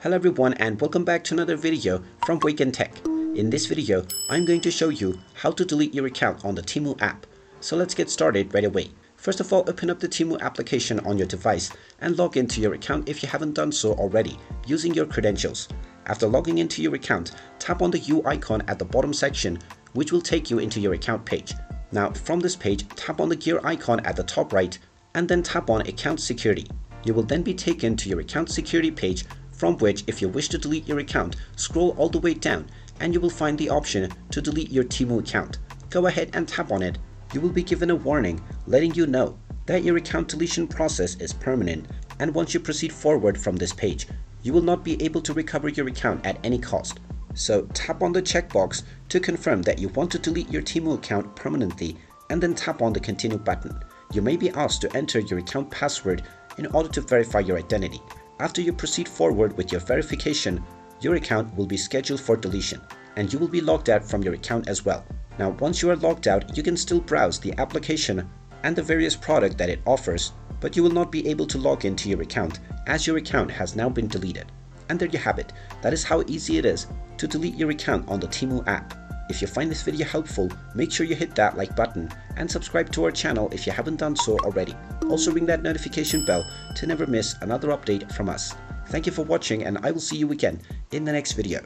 Hello everyone and welcome back to another video from Wake&Tech. In this video, I'm going to show you how to delete your account on the Temu app. So let's get started right away. First of all, open up the Temu application on your device and log into your account if you haven't done so already using your credentials. After logging into your account, tap on the U icon at the bottom section, which will take you into your account page. Now from this page, tap on the gear icon at the top right and then tap on Account Security. You will then be taken to your account security page, from which, if you wish to delete your account, scroll all the way down and you will find the option to delete your Temu account. Go ahead and tap on it. You will be given a warning letting you know that your account deletion process is permanent, and once you proceed forward from this page, you will not be able to recover your account at any cost. So tap on the checkbox to confirm that you want to delete your Temu account permanently and then tap on the Continue button. You may be asked to enter your account password in order to verify your identity. After you proceed forward with your verification, your account will be scheduled for deletion and you will be logged out from your account as well. Now once you are logged out, you can still browse the application and the various products that it offers, but you will not be able to log into your account as your account has now been deleted. And there you have it. That is how easy it is to delete your account on the Temu app. If you find this video helpful, make sure you hit that like button and subscribe to our channel if you haven't done so already. Also ring that notification bell to never miss another update from us. Thank you for watching and I will see you again in the next video.